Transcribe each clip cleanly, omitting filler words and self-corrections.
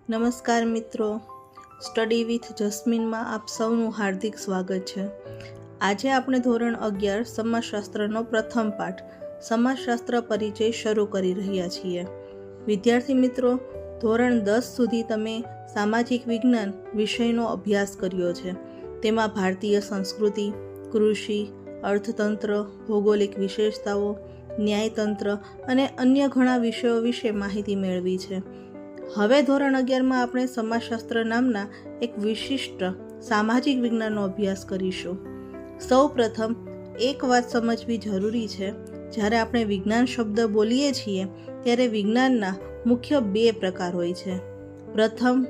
નમસ્કાર મિત્રો, study with જસ્મીનમાં આપ સૌનું હાર્દિક સ્વાગત છે. આજે આપણે ધોરણ 11 સમાજશાસ્ત્રનો પ્રથમ પાઠ સમાજશાસ્ત્ર પરિચય શરૂ કરી રહ્યા છીએ. વિદ્યાર્થી મિત્રો, ધોરણ 10 સુધી તમે સામાજિક વિજ્ઞાન વિષયનો અભ્યાસ કર્યો છે. તેમાં ભારતીય સંસ્કૃતિ, કૃષિ, અર્થતંત્ર, ભૌગોલિક વિશેષતાઓ, ન્યાયતંત્ર અને અન્ય ઘણા વિષયો વિશે માહિતી મેળવી છે. હવે ધોરણ 11માં આપણે સમાજશાસ્ત્ર નામના એક વિશિષ્ટ સામાજિક વિજ્ઞાનનો અભ્યાસ કરીશું. સૌ પ્રથમ એક વાત સમજવી જરૂરી છે. જ્યારે આપણે વિજ્ઞાન શબ્દ બોલીએ છીએ ત્યારે વિજ્ઞાનના મુખ્ય બે પ્રકાર હોય છે. પ્રથમ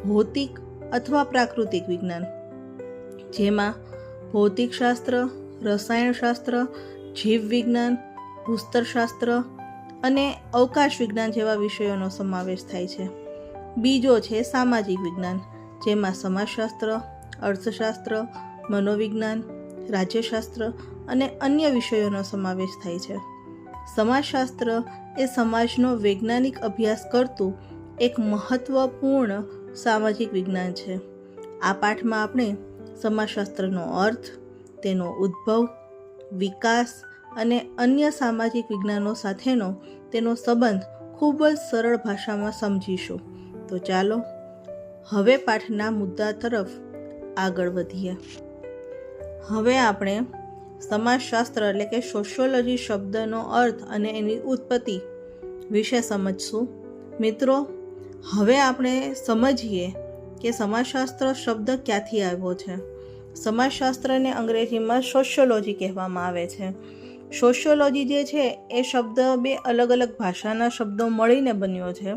ભૌતિક અથવા પ્રાકૃતિક વિજ્ઞાન, જેમાં ભૌતિકશાસ્ત્ર, રસાયણશાસ્ત્ર, જીવ વિજ્ઞાન, ભૂસ્તરશાસ્ત્ર અને અવકાશ વિજ્ઞાન જેવા વિષયોનો સમાવેશ થાય છે. બીજો છે સામાજિક વિજ્ઞાન, જેમાં સમાજશાસ્ત્ર, અર્થશાસ્ત્ર, મનોવિજ્ઞાન, રાજ્યશાસ્ત્ર અને અન્ય વિષયોનો સમાવેશ થાય છે. સમાજશાસ્ત્ર એ સમાજનો વૈજ્ઞાનિક અભ્યાસ કરતું એક મહત્વપૂર્ણ સામાજિક વિજ્ઞાન છે. આ પાઠમાં આપણે સમાજશાસ્ત્રનો અર્થ, તેનો ઉદ્ભવ, વિકાસ અને અન્ય સામાજિક વિજ્ઞાનો સાથેનો તેનો સંબંધ ખૂબ જ સરળ ભાષામાં સમજીશું. તો ચાલો હવે પાઠના મુદ્દા તરફ આગળ વધીએ. હવે આપણે સમાજશાસ્ત્ર એટલે કે સોશિયોલોજી શબ્દનો અર્થ અને એની ઉત્પત્તિ વિશે સમજશું. મિત્રો, હવે આપણે સમજીએ કે સમાજશાસ્ત્ર શબ્દ ક્યાંથી આવ્યો છે. સમાજશાસ્ત્રને અંગ્રેજીમાં સોશિયોલોજી કહેવામાં આવે છે. સોશિયોલોજી જે છે એ શબ્દ બે અલગ અલગ ભાષાના શબ્દો મળીને બન્યો છે.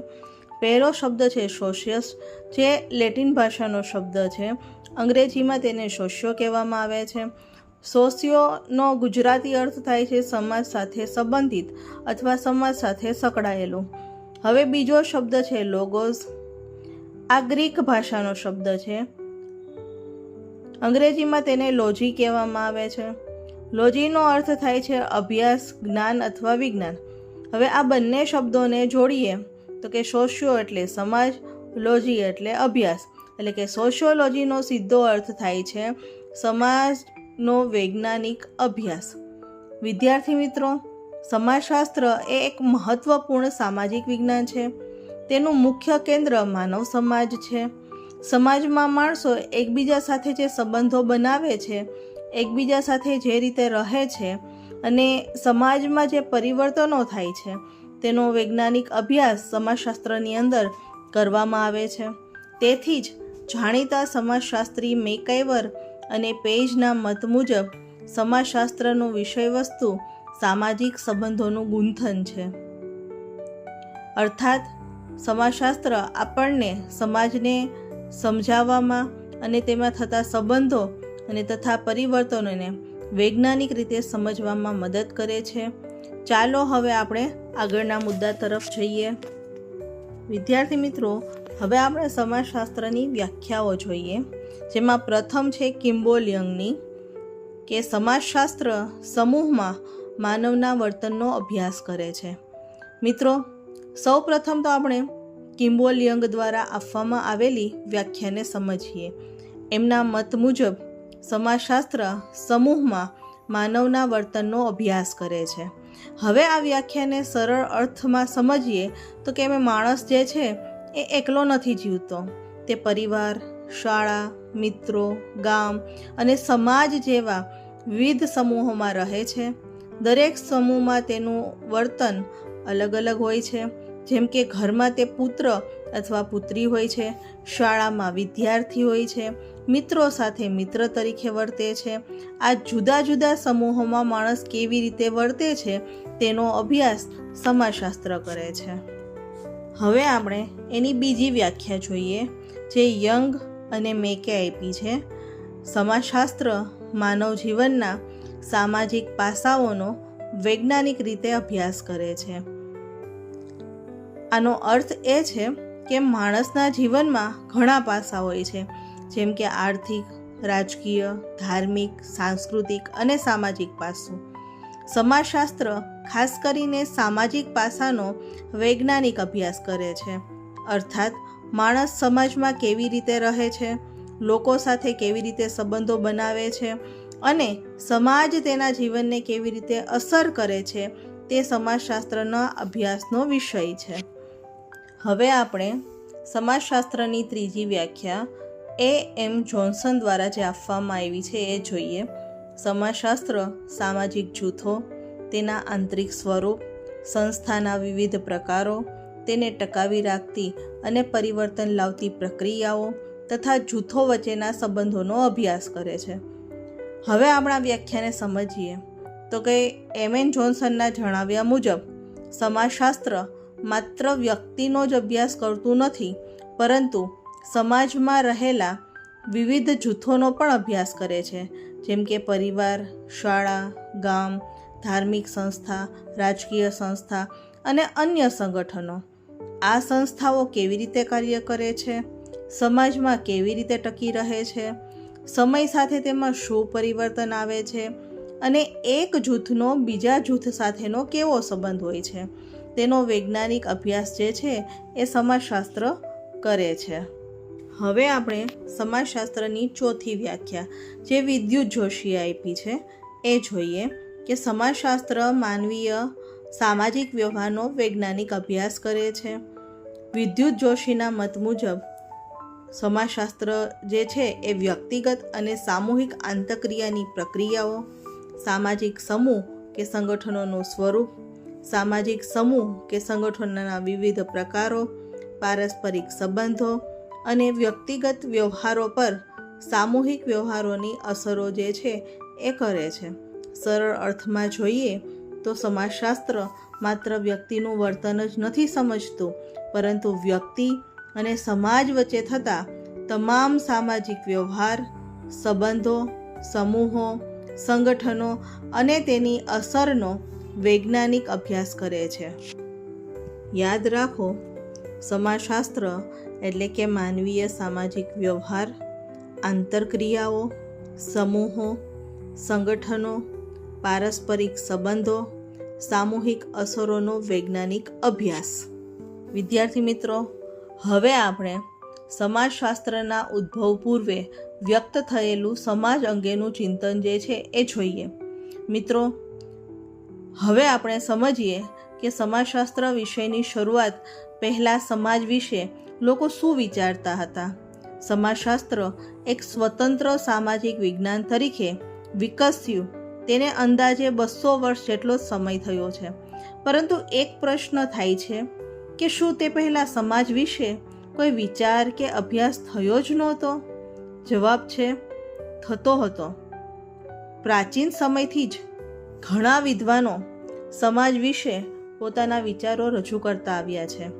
પહેલો શબ્દ છે સોશિયસ, જે લેટિન ભાષાનો શબ્દ છે. અંગ્રેજીમાં તેને સોશિયો કહેવામાં આવે છે. સોશિયોનો ગુજરાતી અર્થ થાય છે સમાજ સાથે સંબંધિત અથવા સમાજ સાથે સંકળાયેલું. હવે બીજો શબ્દ છે લોગોસ. આ ગ્રીક ભાષાનો શબ્દ છે. અંગ્રેજીમાં તેને લોજી કહેવામાં આવે છે. લોજીનો અર્થ થાય છે અભ્યાસ, જ્ઞાન અથવા વિજ્ઞાન. હવે આ બંને શબ્દોને જોડીએ તો કે સોશિયો એટલે સમાજ, લોજી એટલે અભ્યાસ. એટલે કે સોશિયોલોજીનો સીધો અર્થ થાય છે સમાજનો વૈજ્ઞાનિક અભ્યાસ. વિદ્યાર્થી મિત્રો, સમાજશાસ્ત્ર એ એક મહત્વપૂર્ણ સામાજિક વિજ્ઞાન છે. તેનું મુખ્ય કેન્દ્ર માનવ સમાજ છે. સમાજમાં માણસો એકબીજા સાથે જે સંબંધો બનાવે છે, એકબીજા સાથે જે રીતે રહે છે અને સમાજમાં જે પરિવર્તનો થાય છે, તેનો વૈજ્ઞાનિક અભ્યાસ સમાજશાસ્ત્રની અંદર કરવામાં આવે છે. તેથી જ જાણીતા સમાજશાસ્ત્રી મેકઇવર અને પેજના મત મુજબ સમાજશાસ્ત્રનું વિષયવસ્તુ સામાજિક સંબંધોનું ગુંથન છે. અર્થાત સમાજશાસ્ત્ર આપણને સમાજને સમજાવવામાં અને તેમાં થતા સંબંધો અને તથા પરિવર્તનોને વૈજ્ઞાનિક રીતે સમજવામાં મદદ કરે છે. ચાલો હવે આપણે આગળના મુદ્દા તરફ જઈએ. વિદ્યાર્થી મિત્રો, હવે આપણે સમાજશાસ્ત્રની વ્યાખ્યાઓ જોઈએ, જેમાં પ્રથમ છે કિમ્બોલ યંગની, કે સમાજશાસ્ત્ર સમૂહમાં માનવના વર્તનનો અભ્યાસ કરે છે. મિત્રો, સૌ પ્રથમ તો આપણે કિમ્બોલ યંગ દ્વારા આપવામાં આવેલી વ્યાખ્યાને સમજીએ. એમના મત મુજબ સમાજશાસ્ત્ર સમૂહમાં માનવના વર્તનનો અભ્યાસ કરે છે. હવે આ વ્યાખ્યાને સરળ અર્થમાં સમજીએ તો કે માણસ જે છે એ એકલો નથી જીવતો. તે પરિવાર, શાળા, મિત્રો, ગામ અને સમાજ જેવા વિવિધ સમૂહોમાં રહે છે. દરેક સમૂહમાં તેનું વર્તન અલગ અલગ હોય છે. જેમ કે ઘરમાં તે પુત્ર અથવા પુત્રી હોય છે, શાળામાં વિદ્યાર્થી હોય છે, મિત્રો સાથે મિત્ર તરીકે વર્તે છે. આ જુદા જુદા સમૂહોમાં માણસ કેવી રીતે વર્તે છે તેનો અભ્યાસ સમાજશાસ્ત્ર કરે છે. હવે આપણે એની બીજી વ્યાખ્યા જોઈએ, જે યંગ અને મેકે આપી છે. સમાજશાસ્ત્ર માનવ જીવનના સામાજિક પાસાઓનો વૈજ્ઞાનિક રીતે અભ્યાસ કરે છે. આનો અર્થ એ છે કે માણસના જીવનમાં ઘણા પાસા હોય છે, જેમ કે આર્થિક, રાજકીય, ધાર્મિક, સાંસ્કૃતિક અને સામાજિક પાસું. સમાજશાસ્ત્ર ખાસ કરીને સામાજિક પાસાનો વૈજ્ઞાનિક અભ્યાસ કરે છે. અર્થાત માણસ સમાજમાં કેવી રીતે રહે છે, લોકો સાથે કેવી રીતે સંબંધો બનાવે છે અને સમાજ તેના જીવનને કેવી રીતે અસર કરે છે, તે સમાજશાસ્ત્રના અભ્યાસનો વિષય છે. હવે આપણે સમાજશાસ્ત્રની ત્રીજી વ્યાખ્યા A.M. જોન્સન દ્વારા જે આપવામાં આવી છે એ જોઈએ. સમાજશાસ્ત્ર સામાજિક જૂથો, તેના આંતરિક સ્વરૂપ, સંસ્થાના વિવિધ પ્રકારો, તેને ટકાવી રાખતી અને પરિવર્તન લાવતી પ્રક્રિયાઓ તથા જૂથો વચ્ચેના સંબંધોનો અભ્યાસ કરે છે. હવે આપણા વ્યાખ્યાને સમજીએ તો કે M.N. જોન્સનના જણાવ્યા મુજબ સમાજશાસ્ત્ર માત્ર વ્યક્તિનો જ અભ્યાસ કરતું નથી, પરંતુ સમાજમાં રહેલા વિવિધ જૂથોનો પણ અભ્યાસ કરે છે, જેમ કે પરિવાર, શાળા, ગામ, ધાર્મિક સંસ્થા, રાજકીય સંસ્થા અને અન્ય સંગઠનો. આ સંસ્થાઓ કેવી રીતે કાર્ય કરે છે, સમાજમાં કેવી રીતે ટકી રહે છે, સમય સાથે તેમાં શું પરિવર્તન આવે છે અને એક જૂથનો બીજા જૂથ સાથેનો કેવો સંબંધ હોય છે, તેનો વૈજ્ઞાનિક અભ્યાસ જે છે એ સમાજશાસ્ત્ર કરે છે. હવે આપણે સમાજશાસ્ત્રની ચોથી વ્યાખ્યા જે વિદ્યુત જોશીએ આપી છે એ જોઈએ કે સમાજશાસ્ત્ર માનવીય સામાજિક વ્યવહારનો વૈજ્ઞાનિક અભ્યાસ કરે છે. વિદ્યુત જોશીના મત મુજબ સમાજશાસ્ત્ર જે છે એ વ્યક્તિગત અને સામૂહિક આંતરક્રિયાની પ્રક્રિયાઓ, સામાજિક સમૂહ કે સંગઠનોનું સ્વરૂપ, સામાજિક સમૂહ કે સંગઠનોના વિવિધ પ્રકારો, પારસ્પરિક સંબંધો અને વ્યક્તિગત વ્યવહારો પર સામૂહિક વ્યવહારોની અસરો જે છે એ કરે છે. સરળ અર્થમાં જોઈએ તો સમાજશાસ્ત્ર માત્ર વ્યક્તિનું વર્તન જ નથી સમજતું, પરંતુ વ્યક્તિ અને સમાજ વચ્ચે થતા તમામ સામાજિક વ્યવહાર, સંબંધો, સમૂહો, સંગઠનો અને તેની અસરનો વૈજ્ઞાનિક અભ્યાસ કરે છે. યાદ રાખો, સમાજશાસ્ત્ર એટલે કે માનવીય સામાજિક વ્યવહાર, આંતરક્રિયાઓ, સમૂહો, સંગઠનો, પારસ્પરિક સંબંધો, સામૂહિક અસરોનો વૈજ્ઞાનિક અભ્યાસ. વિદ્યાર્થી મિત્રો, હવે આપણે સમાજશાસ્ત્રના ઉદ્ભવ પૂર્વે વ્યક્ત થયેલું સમાજ અંગેનું ચિંતન જે છે એ જોઈએ. મિત્રો, હવે આપણે સમજીએ કે સમાજશાસ્ત્ર વિષયની શરૂઆત પહેલાં સમાજ વિશે લોકો શું વિચારતા હતા. સમાજશાસ્ત્ર એક સ્વતંત્ર સામાજિક વિજ્ઞાન તરીકે વિકસ્યું તેને અંદાજે 200 વર્ષ જેટલો સમય થયો છે. પરંતુ એક પ્રશ્ન થાય છે કે શું તે પહેલાં સમાજ વિશે કોઈ વિચાર કે અભ્યાસ થયો જ નહોતો? જવાબ છે, થતો હતો. પ્રાચીન સમયથી જ ઘણા વિદ્વાનો સમાજ વિશે પોતાના વિચારો રજૂ કરતા આવ્યા છે.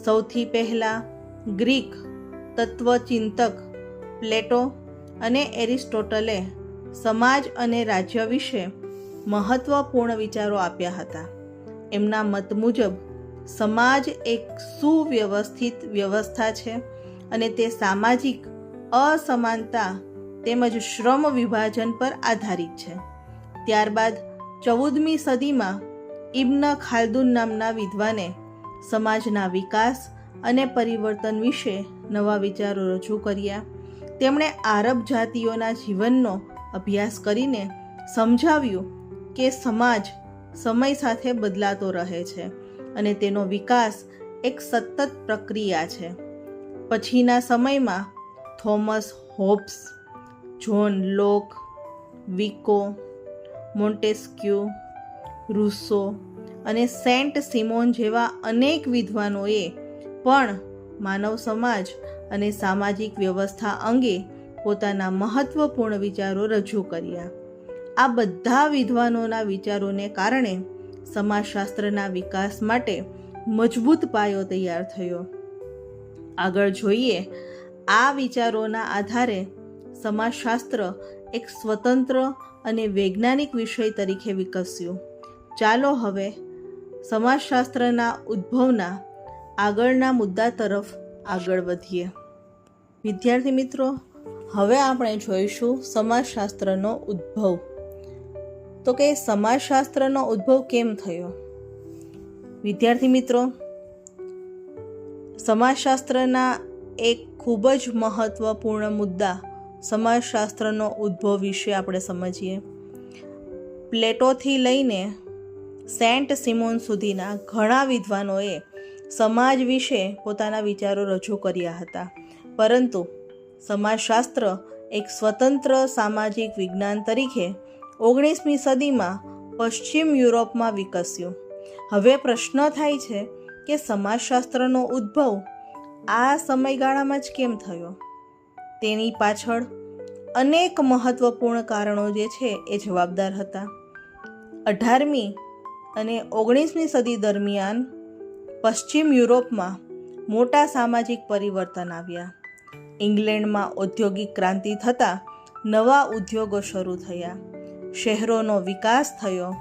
સૌથી પહેલાં ગ્રીક તત્વચિંતક પ્લેટો અને એરિસ્ટોટલે સમાજ અને રાજ્ય વિશે મહત્વપૂર્ણ વિચારો આપ્યા હતા. એમના મત મુજબ સમાજ એક સુવ્યવસ્થિત વ્યવસ્થા છે અને તે સામાજિક અસમાનતા તેમજ શ્રમ વિભાજન પર આધારિત છે. ત્યારબાદ 14મી સદીમાં ઇબ્ન ખાલ્દુન નામના વિદ્વાને સમાજના વિકાસ અને પરિવર્તન વિશે નવા વિચારો રજૂ કર્યા. તેમણે આરબ જાતિઓના જીવનનો અભ્યાસ કરીને સમજાવ્યું કે સમાજ સમય સાથે બદલાતો રહે છે અને તેનો વિકાસ એક સતત પ્રક્રિયા છે. પછીના સમયમાં થોમસ હોબ્સ, જોન લોક, વિકો, મોન્ટેસ્ક્યુ, રૂસો અને સેન્ટ સિમોન જેવા અનેક વિદ્વાનોએ પણ માનવ સમાજ અને સામાજિક વ્યવસ્થા અંગે પોતાના મહત્વપૂર્ણ વિચારો રજૂ કર્યા. આ બધા વિદ્વાનોના વિચારોને કારણે સમાજશાસ્ત્રના વિકાસ માટે મજબૂત પાયો તૈયાર થયો. આગળ જોઈએ, આ વિચારોના આધારે સમાજશાસ્ત્ર એક સ્વતંત્ર અને વૈજ્ઞાનિક વિષય તરીકે વિકસ્યું. ચાલો હવે સમાજશાસ્ત્રના ઉદ્ભવના આગળના મુદ્દા તરફ આગળ વધીએ. વિદ્યાર્થી મિત્રો, હવે આપણે જોઈશું સમાજશાસ્ત્રનો ઉદ્ભવ. તો કે સમાજશાસ્ત્રનો ઉદ્ભવ કેમ થયો? વિદ્યાર્થી મિત્રો, સમાજશાસ્ત્રના એક ખૂબ જ મહત્વપૂર્ણ મુદ્દા સમાજશાસ્ત્રનો ઉદ્ભવ વિશે આપણે સમજીએ. પ્લેટોથી લઈને સેન્ટ સિમોન સુધીના ઘણા વિદ્વાનોએ સમાજ વિશે પોતાના વિચારો રજૂ કર્યા હતા, પરંતુ સમાજશાસ્ત્ર એક સ્વતંત્ર સામાજિક વિજ્ઞાન તરીકે 19મી સદીમાં પશ્ચિમ યુરોપમાં વિકસ્યું. હવે પ્રશ્ન થાય છે કે સમાજશાસ્ત્રનો ઉદ્ભવ આ સમયગાળામાં જ કેમ થયો? તેની પાછળ અનેક મહત્વપૂર્ણ કારણો જે છે એ જવાબદાર હતા. 18મી અને 19મી સદી દરમિયાન પશ્ચિમ યુરોપમાં મોટા સામાજિક પરિવર્તન આવ્યા. ઇંગ્લેન્ડમાં ઔદ્યોગિક ક્રાંતિ થતાં નવા ઉદ્યોગો શરૂ થયા, શહેરોનો વિકાસ થયો,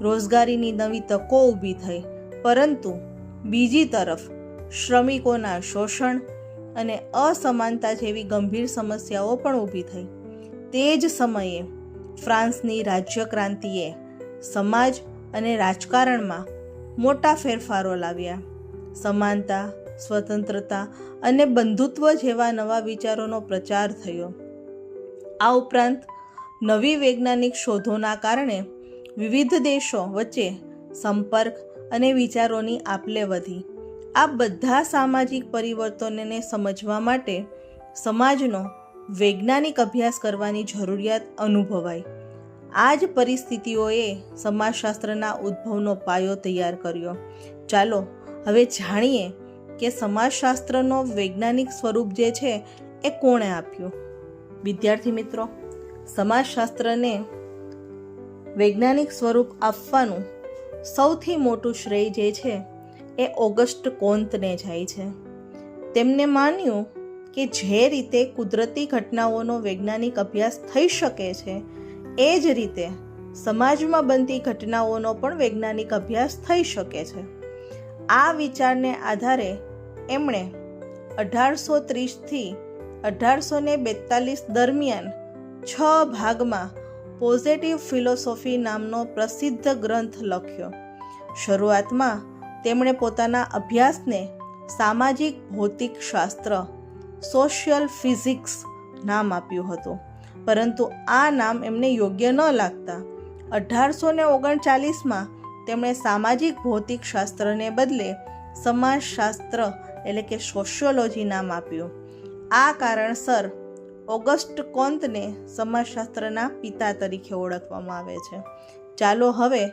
રોજગારીની નવી તકો ઊભી થઈ. પરંતુ બીજી તરફ શ્રમિકોના શોષણ અને અસમાનતા જેવી ગંભીર સમસ્યાઓ પણ ઊભી થઈ. તે જ સમયે ફ્રાન્સની રાજ્ય ક્રાંતિએ સમાજ અને રાજકારણમાં મોટા ફેરફારો લાવ્યા. સમાનતા, સ્વતંત્રતા અને બંધુત્વ જેવા નવા વિચારોનો પ્રચાર થયો. આ ઉપરાંત નવી વૈજ્ઞાનિક શોધોના કારણે વિવિધ દેશો વચ્ચે સંપર્ક અને વિચારોની આપ-લે વધી. આ બધા સામાજિક પરિવર્તનોને સમજવા માટે સમાજનો વૈજ્ઞાનિક અભ્યાસ કરવાની જરૂરિયાત અનુભવાઈ. આ જ પરિસ્થિતિઓએ સમાજશાસ્ત્રના ઉદ્ભવનો પાયો તૈયાર કર્યો. ચાલો હવે જાણીએ કે સમાજશાસ્ત્રનો વૈજ્ઞાનિક સ્વરૂપ જે છે એ કોણે આપ્યું. વિદ્યાર્થી મિત્રો, સમાજશાસ્ત્રને વૈજ્ઞાનિક સ્વરૂપ આપવાનું સૌથી મોટું શ્રેય જે છે એ ઓગસ્ટ કોન્તને જાય છે. તેમને માન્યું કે જે રીતે કુદરતી ઘટનાઓનો વૈજ્ઞાનિક અભ્યાસ થઈ શકે છે, એ જ રીતે સમાજમાં બનતી ઘટનાઓનો પણ વૈજ્ઞાનિક અભ્યાસ થઈ શકે છે. આ વિચારને આધારે એમણે 1830થી 1842 દરમિયાન 6 ભાગમાં પોઝિટિવ ફિલોસોફી નામનો પ્રસિદ્ધ ગ્રંથ લખ્યો. શરૂઆતમાં તેમણે પોતાના અભ્યાસને સામાજિક ભૌતિક શાસ્ત્ર સોશિયલ ફિઝિક્સ નામ આપ્યું હતું, પરંતુ આ નામ એમને યોગ્ય ન લાગતા 1839માં તેમણે સામાજિક ભૌતિક શાસ્ત્રને બદલે સમાજશાસ્ત્ર એટલે કે સોશિયોલોજી નામ આપ્યું. આ કારણસર ઓગસ્ટ કોન્તને સમાજશાસ્ત્રના પિતા તરીકે ઓળખવામાં આવે છે. ચાલો હવે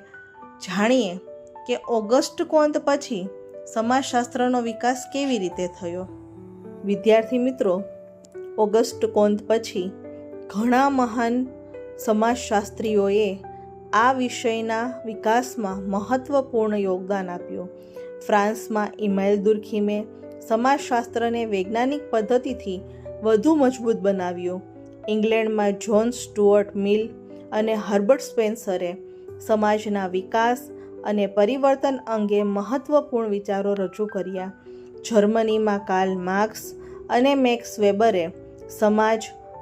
જાણીએ કે ઓગસ્ટ કોન્ત પછી સમાજશાસ્ત્રનો વિકાસ કેવી રીતે થયો. વિદ્યાર્થી મિત્રો, ઓગસ્ટ કોન્ત પછી ઘણા મહાન સમાજશાસ્ત્રીઓએ આ વિષયના વિકાસમાં મહત્વપૂર્ણ યોગદાન આપ્યું. ફ્રાન્સમાં ઇમાઇલ દુર્ખીમે સમાજશાસ્ત્રને વૈજ્ઞાનિક પદ્ધતિથી વધુ મજબૂત બનાવ્યું. ઇંગ્લેન્ડમાં જ્હોન સ્ટુઅર્ટ મિલ અને હર્બર્ટ સ્પેન્સરે સમાજના વિકાસ અને પરિવર્તન અંગે મહત્વપૂર્ણ વિચારો રજૂ કર્યા. જર્મનીમાં કાર્લ માર્ક્સ અને મેક્સ વેબરે સમાજ,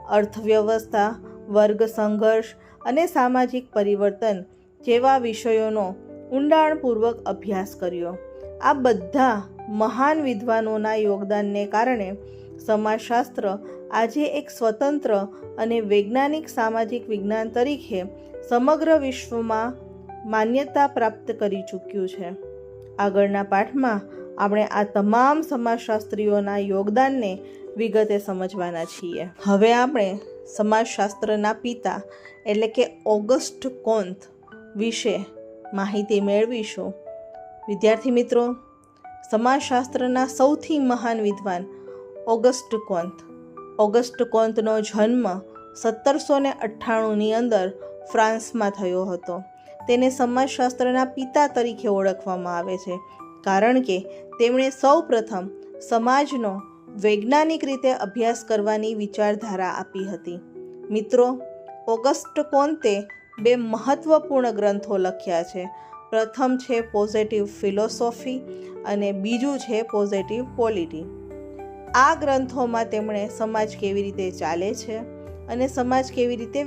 અર્થવ્યવસ્થા, વર્ગ સંઘર્ષ અને સામાજિક પરિવર્તન જેવા વિષયોનો ઊંડાણપૂર્વક અભ્યાસ કર્યો. આ બધા મહાન વિદ્વાનોના યોગદાનને કારણે સમાજશાસ્ત્ર આજે એક સ્વતંત્ર અને વૈજ્ઞાનિક સામાજિક વિજ્ઞાન તરીકે સમગ્ર વિશ્વમાં માન્યતા પ્રાપ્ત કરી ચૂક્યું છે. આગળના પાઠમાં આપણે આ તમામ સમાજશાસ્ત્રીઓના યોગદાનને વિગતે સમજવાના છીએ. હવે આપણે સમાજશાસ્ત્રના પિતા એટલે કે ઓગસ્ટ કોન્ત વિશે માહિતી મેળવીશું. વિદ્યાર્થી મિત્રો, સમાજશાસ્ત્રના સૌથી મહાન વિદ્વાન ઓગસ્ટ કોન્ત. ઓગસ્ટ કોન્તનો જન્મ 1798ની અંદર ફ્રાન્સમાં થયો હતો. તેને સમાજશાસ્ત્રના પિતા તરીકે ઓળખવામાં આવે છે, કારણ કે તેમણે સૌ પ્રથમ સમાજનો વૈજ્ઞાનિક રીતે અભ્યાસ કરવાની વિચારધારા આપી હતી. મિત્રો, ઓગસ્ટ કોન્તે 2 મહત્વપૂર્ણ ગ્રંથો લખ્યા છે. પ્રથમ છે પોઝિટિવ ફિલોસોફી અને બીજું છે પોઝિટિવ પોલિટી. આ ગ્રંથોમાં તેમણે સમાજ કેવી રીતે ચાલે છે અને સમાજ કેવી રીતે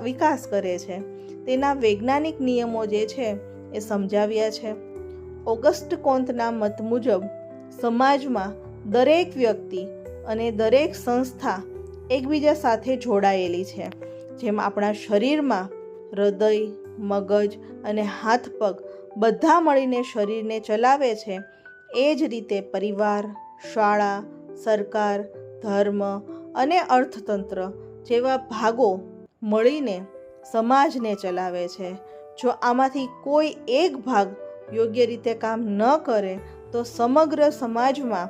વિકાસ કરે છે તેના વૈજ્ઞાનિક નિયમો જે છે એ સમજાવ્યા છે. ઓગસ્ટ કોન્તના મત મુજબ સમાજમાં દરેક વ્યક્તિ અને દરેક સંસ્થા એકબીજા સાથે જોડાયેલી છે. જેમ આપણા શરીરમાં હૃદય, મગજ અને હાથ પગ બધા મળીને શરીરને ચલાવે છે, એ જ રીતે પરિવાર, શાળા, સરકાર, ધર્મ અને અર્થતંત્ર જેવા ભાગો મળીને સમાજને ચલાવે છે. જો આમાંથી કોઈ એક ભાગ યોગ્ય રીતે કામ ન કરે તો સમગ્ર સમાજમાં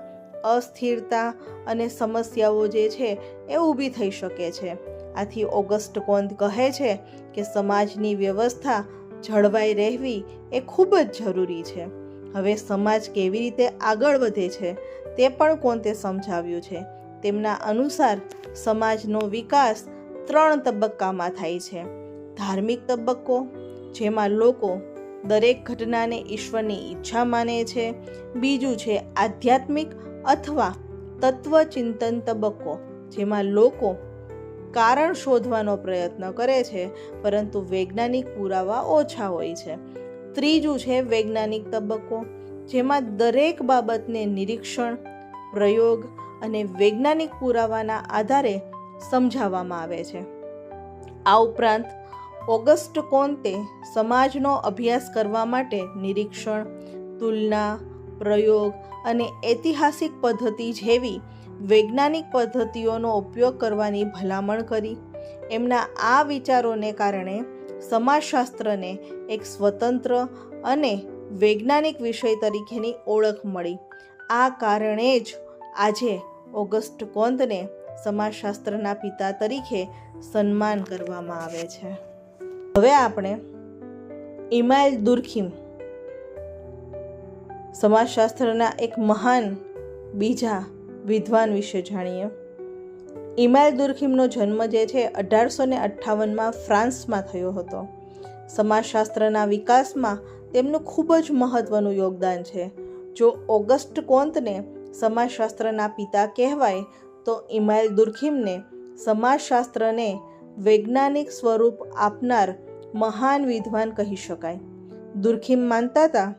અસ્થિરતા અને સમસ્યાઓ જે છે એ ઊભી થઈ શકે છે. આથી ઓગસ્ટ કોન્ત કહે છે કે સમાજની વ્યવસ્થા જળવાઈ રહેવી એ ખૂબ જ જરૂરી છે. હવે સમાજ કેવી રીતે આગળ વધે છે તે પણ કોન્તે સમજાવ્યું છે. તેમના અનુસાર સમાજનો વિકાસ 3 તબક્કામાં થાય છે. ધાર્મિક તબક્કો, જેમાં લોકો દરેક ઘટનાને ઈશ્વરની ઈચ્છા માને છે. બીજું છે આધ્યાત્મિક અથવા તત્વચિંતન તબક્કો, જેમાં લોકો કારણ શોધવાનો પ્રયત્ન કરે છે, પરંતુ વૈજ્ઞાનિક પુરાવા ઓછા હોય છે. ત્રીજું છે વૈજ્ઞાનિક તબક્કો, જેમાં દરેક બાબતને નિરીક્ષણ, પ્રયોગ અને વૈજ્ઞાનિક પુરાવાના આધારે સમજાવવામાં આવે છે. આ ઉપરાંત ઓગસ્ટ કોન્તે સમાજનો અભ્યાસ કરવા માટે નિરીક્ષણ, તુલના, પ્રયોગ અને ઐતિહાસિક પદ્ધતિ જેવી વૈજ્ઞાનિક પદ્ધતિઓનો ઉપયોગ કરવાની ભલામણ કરી. એમના આ વિચારોને કારણે સમાજશાસ્ત્રને એક સ્વતંત્ર અને વૈજ્ઞાનિક વિષય તરીકેની ઓળખ મળી. આ કારણે જ આજે ઓગસ્ટ કોન્તને સમાજશાસ્ત્રના પિતા તરીકે સન્માન કરવામાં આવે છે. હવે આપણે ઇમાઇલ દુર્ખિમ, સમાજશાસ્ત્રના એક મહાન બીજા વિદ્વાન વિશે જાણીએ. ઇમાઇલ દુર્ખિમનો જન્મ જે છે 1858માં ફ્રાન્સમાં થયો હતો. સમાજશાસ્ત્રના વિકાસમાં તેમનું ખૂબ જ મહત્વનું યોગદાન છે. જો ઓગસ્ટ કોન્તને સમાજશાસ્ત્રના પિતા કહેવાય તો ઇમાઇલ દુર્ખિમને સમાજશાસ્ત્રને વૈજ્ઞાનિક સ્વરૂપ આપનાર મહાન વિદ્વાન કહી શકાય. દુર્ખિમ માનતા હતા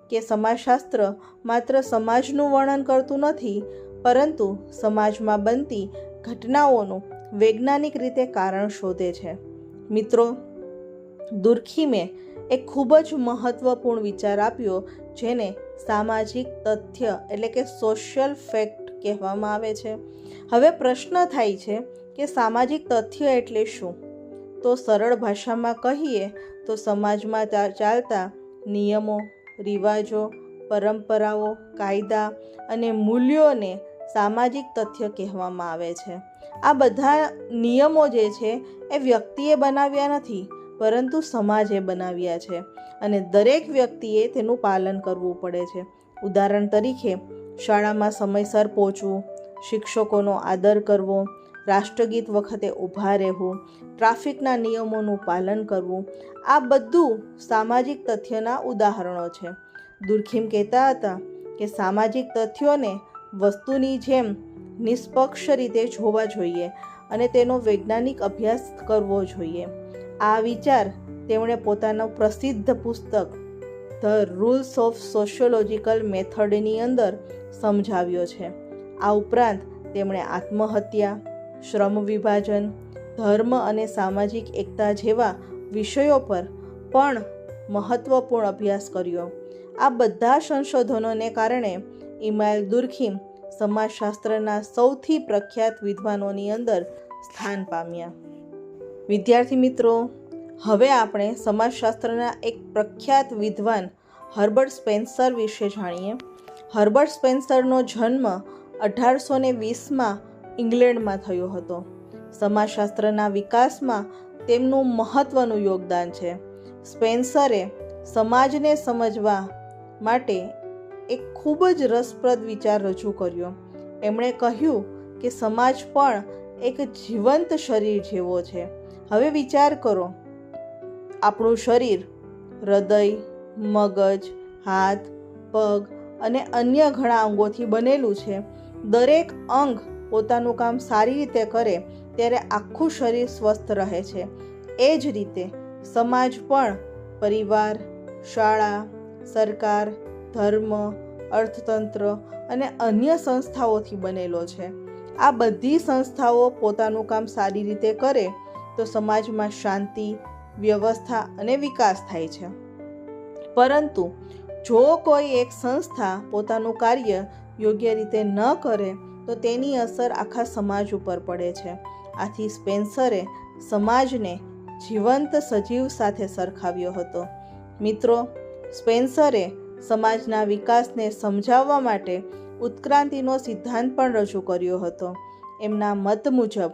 કે સમાજશાસ્ત્ર માત્ર સમાજનું વર્ણન કરતું નથી, પરંતુ સમાજમાં બનતી ઘટનાઓનું વૈજ્ઞાનિક રીતે કારણ શોધે છે. મિત્રો, દુર્ખિમે એક ખૂબ જ મહત્વપૂર્ણ વિચાર આપ્યો, જેને સામાજિક તથ્ય એટલે કે સોશિયલ ફેક્ટ કહેવામાં આવે છે. હવે પ્રશ્ન થાય છે કે સામાજિક તથ્ય એટલે શું? તો સરળ ભાષામાં કહીએ તો સમાજમાં ચાલતા નિયમો, રિવાજો, પરંપરાઓ, કાયદા અને મૂલ્યોને સામાજિક તથ્ય કહેવામાં આવે છે. આ બધા નિયમો જે છે એ વ્યક્તિએ બનાવ્યા નથી, પરંતુ સમાજે બનાવ્યા છે અને દરેક વ્યક્તિએ તેનું પાલન કરવું પડે છે. ઉદાહરણ તરીકે શાળામાં સમયસર પહોંચવું, શિક્ષકોનો આદર કરવો, રાષ્ટ્રગીત વખતે ઊભા રહેવું, ટ્રાફિકના નિયમોનું પાલન કરવું, આ બધું સામાજિક તથ્યના ઉદાહરણો છે. દુર્ખિમ કહેતા હતા કે સામાજિક તથ્યોને વસ્તુની જેમ નિષ્પક્ષ રીતે જોવા જોઈએ અને તેનો વૈજ્ઞાનિક અભ્યાસ કરવો જોઈએ. આ વિચાર તેમણે પોતાનું પ્રસિદ્ધ પુસ્તક ધ રૂલ્સ ઓફ સોશિયોલોજિકલ મેથડની અંદર સમજાવ્યો છે. આ ઉપરાંત તેમણે આત્મહત્યા, શ્રમ વિભાજન, ધર્મ અને સામાજિક એકતા જેવા વિષયો પર પણ મહત્વપૂર્ણ અભ્યાસ કર્યો. આ બધા સંશોધનોને કારણે ઇમાઇલ દુર્ખિમ સમાજશાસ્ત્રના સૌથી પ્રખ્યાત વિદ્વાનોની અંદર સ્થાન પામ્યા. વિદ્યાર્થી મિત્રો, હવે આપણે સમાજશાસ્ત્રના એક પ્રખ્યાત વિદ્વાન હર્બર્ટ સ્પેન્સર વિશે જાણીએ. હર્બર્ટ સ્પેન્સરનો જન્મ 1820માં ઇંગ્લેન્ડમાં થયો હતો. સમાજશાસ્ત્રના વિકાસમાં તેમનું મહત્વનું યોગદાન છે. સ્પેન્સરે સમાજને સમજવા માટે એક ખૂબ જ રસપ્રદ વિચાર રજૂ કર્યો. એમણે કહ્યું કે સમાજ પણ એક જીવંત શરીર જેવો છે. હવે વિચાર કરો, આપણું શરીર હૃદય, મગજ, હાથ, પગ અને અન્ય ઘણા અંગોથી બનેલું છે. દરેક અંગ પોતાનું કામ સારી રીતે કરે ત્યારે આખું શરીર સ્વસ્થ રહે છે. એ જ રીતે સમાજ પણ પરિવાર, શાળા, સરકાર, ધર્મ, અર્થતંત્ર અને અન્ય સંસ્થાઓથી બનેલો છે. આ બધી સંસ્થાઓ પોતાનું કામ સારી રીતે કરે તો સમાજમાં શાંતિ, વ્યવસ્થા અને વિકાસ થાય છે. પરંતુ જો કોઈ એક સંસ્થા પોતાનું કાર્ય યોગ્ય રીતે ન કરે તો તેની અસર આખા સમાજ ઉપર પડે છે. આથી સ્પેન્સરે સમાજને જીવંત સજીવ સાથે સરખાવ્યો હતો. મિત્રો, સ્પેન્સરે સમાજના વિકાસને સમજાવવા માટે ઉત્ક્રાંતિનો સિદ્ધાંત પણ રજૂ કર્યો હતો. એમના મત મુજબ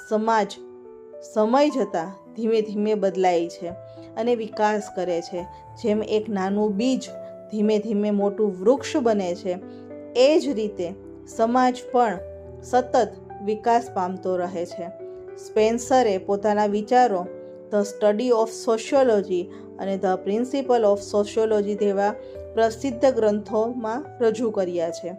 સમાજ સમય જતાં ધીમે ધીમે બદલાય છે અને વિકાસ કરે છે. જેમ એક નાનું બીજ ધીમે ધીમે મોટું વૃક્ષ બને છે, એ જ રીતે સમાજ પણ સતત વિકાસ પામતો રહે છે. સ્પેન્સરે પોતાના વિચારો ધ સ્ટડી ઓફ સોશિયોલોજી અને ધ પ્રિન્સિપલ ઓફ સોશિયોલોજી જેવા પ્રસિદ્ધ ગ્રંથોમાં રજૂ કર્યા છે.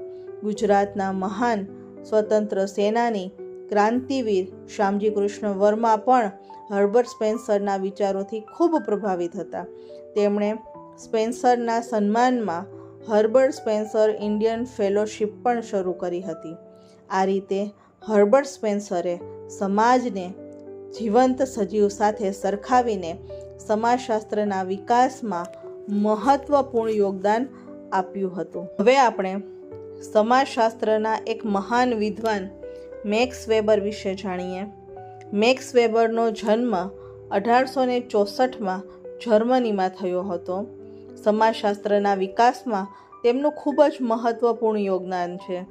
ગુજરાતના મહાન સ્વતંત્ર સેનાની ક્રાંતિવીર શ્યામજી કૃષ્ણ વર્મા પણ હર્બર્ટ સ્પેન્સરના વિચારોથી ખૂબ પ્રભાવિત હતા. તેમણે સ્પેન્સરના સન્માનમાં હર્બર્ટ સ્પેન્સર ઇન્ડિયન ફેલોશિપ પણ શરૂ કરી હતી. આ રીતે હર્બર્ટ સ્પેન્સરે સમાજને જીવંત સજીવ સાથે સરખાવીને સમાજશાસ્ત્રના વિકાસમાં મહત્વપૂર્ણ યોગદાન આપ્યું હતું. હવે આપણે સમાજશાસ્ત્રના એક મહાન વિદ્વાન મેક્સ વેબર વિશે જાણીએ. મેક્સ વેબરનો જન્મ 1864માં જર્મનીમાં થયો હતો. સમાજશાસ્ત્રના વિકાસમાં તેમનું ખૂબ જ મહત્વપૂર્ણ યોગદાન છે.